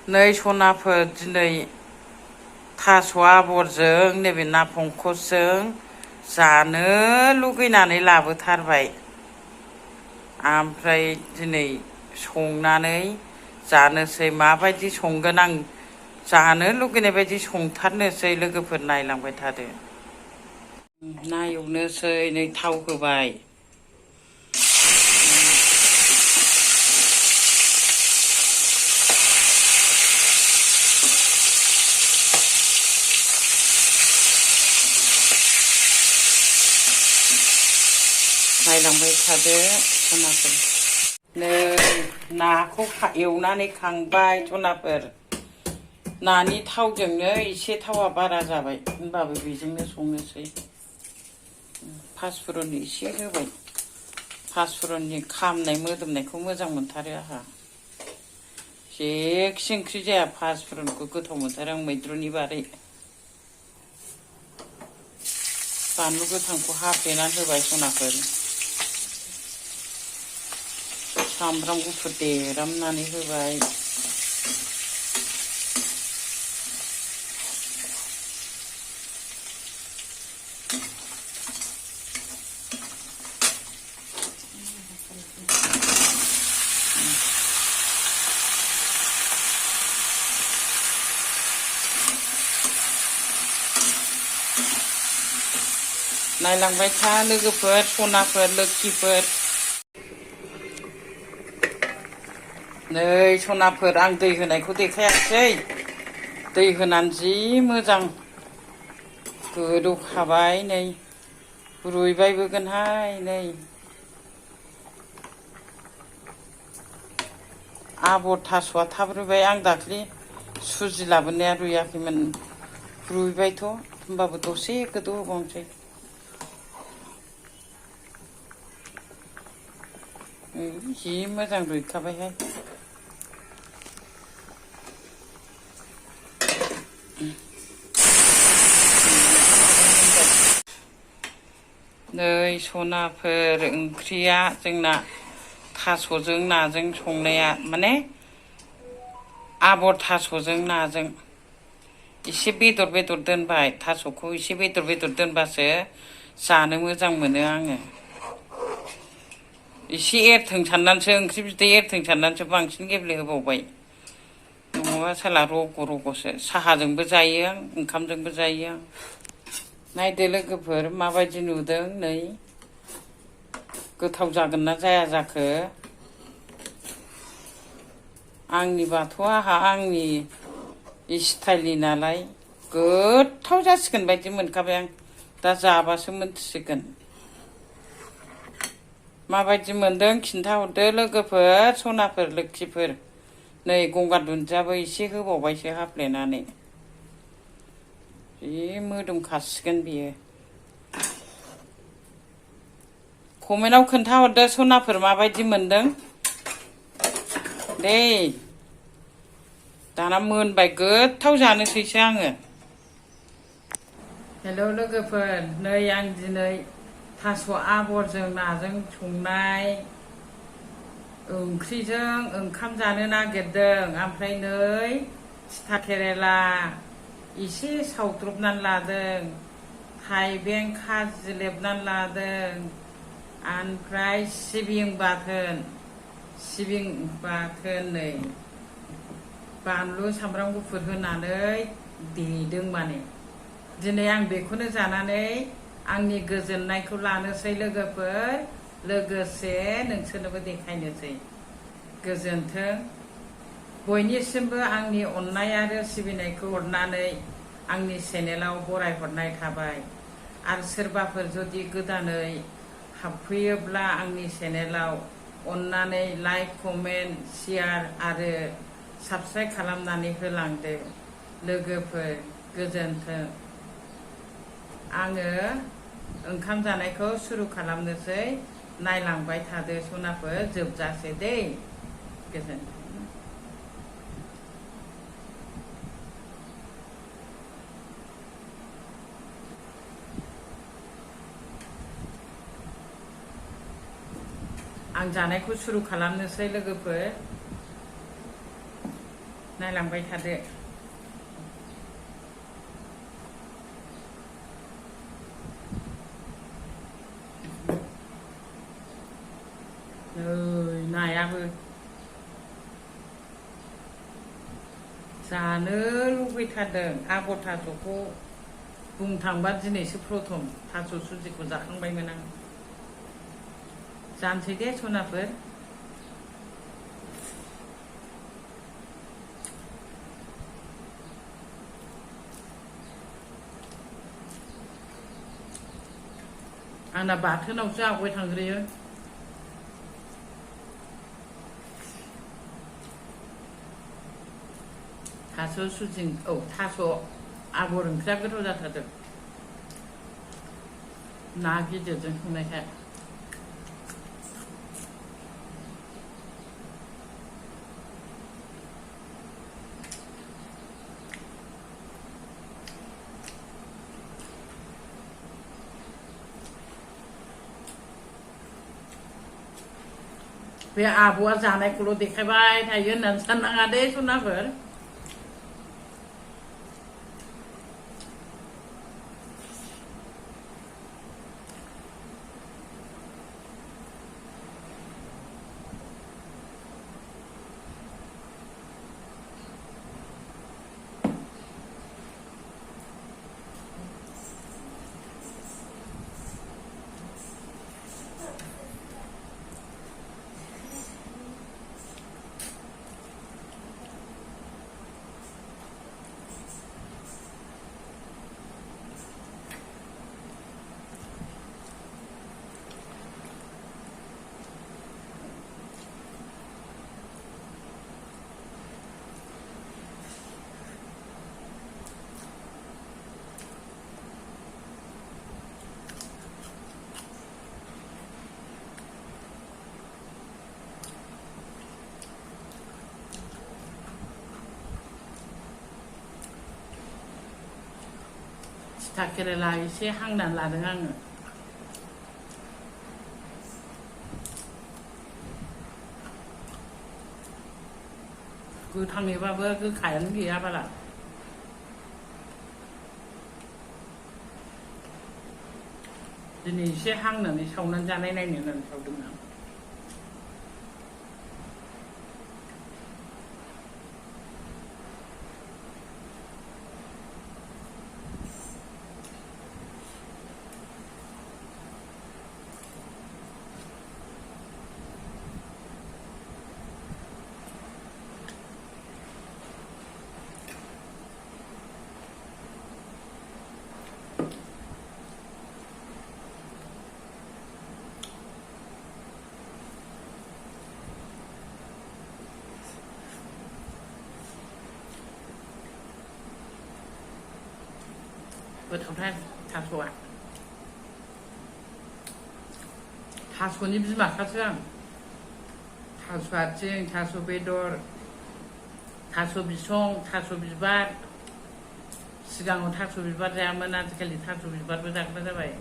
नै सनाफोर दिनै थास' आबरजों नैबे ना पंकजजों जानो लुगैनानै लाबोथारबाय। ओमफ्राय दिनै संनानै जानोसै माबायदि संगोन आं जानो लुगैनाय बायदि संथारनोसै लोगोफोर नायलांबाय थादो। ना एवनोसै नै थाव होबाय। नायलांबाय थादो सनाफोर। नै नाखौ एवनानै खांबाय सनाफोर। नानि थावजोंनो एसे थावा बारा जाबाय होनबाबो बेजोंनो संनोसै। पासफुरन एसे होबाय। पासफुरननि खामनाय मोदोमनायखौ मोजां मोनथारो आंहा। जेखि ओंख्रि जाया पासफुरनखौ गोथाव मोनथारो आं मैद्रुनि बारै। बानलु गोथांखौ हाफ्लेनानै होबाय सनाफोर। सामब्राम गुफुर देरामनानै होबाय। नायलांबाय था लोगोफोर, सनाफोर, लोक्षिफोर। नै सनाफोर आं दै होनायखौ देखायासै। दै होनानै जि मोजां गोदौखाबाय नै रुइबायबोगोनहाय नै। आबर थास'आ थाब रुइबाय। आं दाख्लि सुजि लाबोनाया रुइयाखैमोन। रुइबायथ' होमबाबो दसे गोदौ होबावनोसै। जि मोजां रुइखाबायहाय। नै सनाफोर ओंख्रिया जोंना थास'जों नाजों संनाया माने आबर थास'जों नाजों। एसे बेदर बेदर दोनबाय। थास'खौ एसे बेदर बेदर दोनबासो जानो मोजां मोनो आङो। एसे एरथों साननानैसो ओंख्रि बिदै एरथों साननानैसो बांसिन गेब्लेहोबावबाय। नङाबा साला रग' रग'सो। साहाजोंबो जायो आं, ओंखामजोंबो जायो आं। नायदो लोगोफोर माबायदि नुदों नै। गोथाव जागोन ना जाया जाखो। आंनिबाथ' आंहा आंनि स्टाइलनि नालाय गोथाव जासिगोन बायदि मोनखाबाय आं। दा जाबासो मोनथिसिगोन। माबायदि मोनदों खिन्थाहरदो लोगोफोर, सनाफोर, लोक्षिफोर। नै गंगार दुन्दियाबो एसे होबावबायसो हाफ्लेनानै। जि मोदोमखासिगोन बियो। कमेन्टआव खोन्थाहरदो सनाफोर माबायदि मोनदों दे। दाना मोनबाय गोथाव जानोसैसो आङो। हेल' लोगोफोर, नै आं दिनै थास' आबरजों नाजों संनाय ओंख्रिजों ओंखाम जानो नागिरदों। ओमफ्राय नै थिथा केरेला एसे सावद्रबनानै लादों। थाइबें खाजि लेबनानै लादों। ओमफ्राय सिबिं बाथोन नै बानलु सामब्राम गुफुर होनानै देदों माने। दिनै आं बेखौनो जानानै आंनि गोजोननायखौ लानोसै लोगोफोर। लोगोसे नोंसोरनोबो देखायनोसै। गोजोन्थों। बयनिसिमबो आंनि अननाय आरो सिबिनायखौ हरनानै आंनि चेनेलाव बरायहरनाय थाबाय। आरो सोरबाफोर जुदि गोदानै हाबफैयोब्ला आंनि चेनेलाव अननानै लाइक, कमेन्ट, शेयार आरो साबस्क्राइब खालामनानै होलांदो लोगोफोर। गोजोन्थों। आङो ओंखाम जानायखौ सुरु खालामनोसै। नायलांबाय थादो सनाफोर जोबजासे दै। गोजोन्थों। आं जानायखौ सुरु खालामनोसै लोगोफोर। नायलांबाय थादो नायाबो जानो लुबैथारदों आगर थास'खौ बुंनो थांबा दिनैसो प्रथम थास' सुजिखौ जाखांबायमोन आं जानोसै दे सनाफोर आंना बाथोनावसो आवगाय थांग्रोयो थास' सुजि थास' आगर ओंख्रिया गोथाव जाथारदों ना गिदिरजों संनायखाय बे आब'आ जानायखौल' देखायबाय थायो होननानै साननाङा दे सनाफोर थिथा केरेला एसे हांनानै लादों आङो गोथाङैबाबो गोखायानो गैया बारा दिनै एसे हांनानै सावनानै जानाय नायनो होननानै सावदों आं गोथावथार थास'आ थास'नि बिमाखासो आं थास' आथिं थास' बेदर थास' बिसं थास' बिबार सिगाङाव थास' बिबार जायामोन आजिखालि थास' बिबारबो जाग्रा जाबाय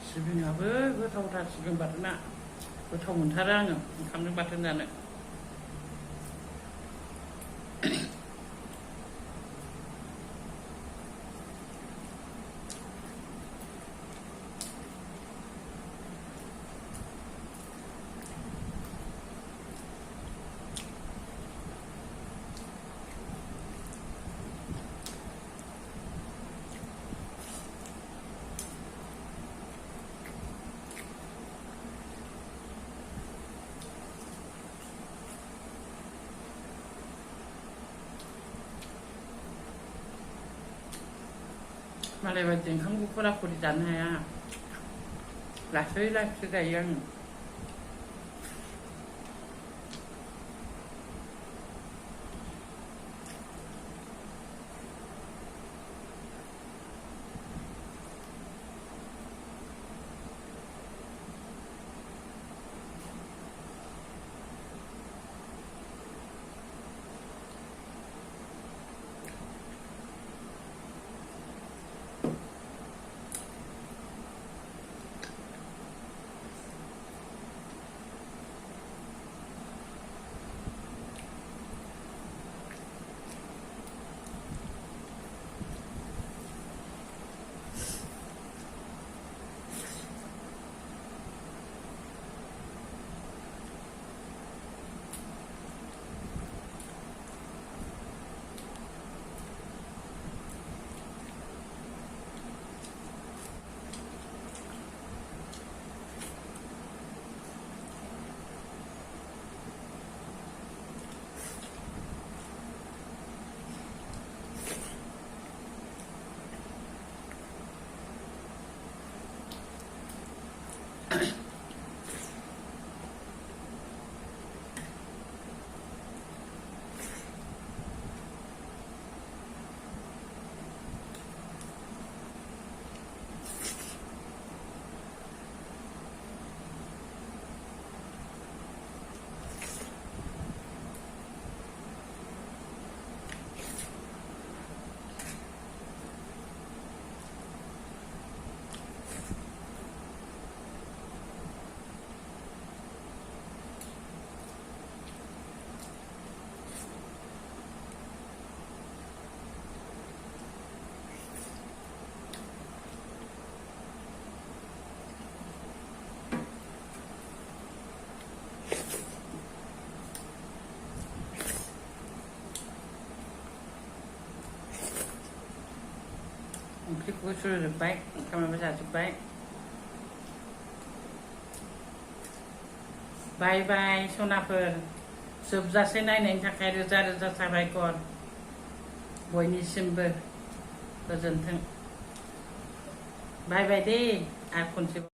सिबिङाबो गोथावथार सिबिं बाथोना गोथाव मोनथारो आङो ओंखामजों बाथोन जानो मालायबायदि ओंखामखौ फरा फरि जानो हाया लासै लासै जायो आङो ओंख्रिखौबो सुरुजोब्बाय ओंखामाबो जाजोब्बाय बाय बाय सनाफोर जोबजासे नायनायनि थाखाय रोजा रोजा साबायखर बयनिसिमबो गोजोन्थों बाय बाय दे आरो खनसे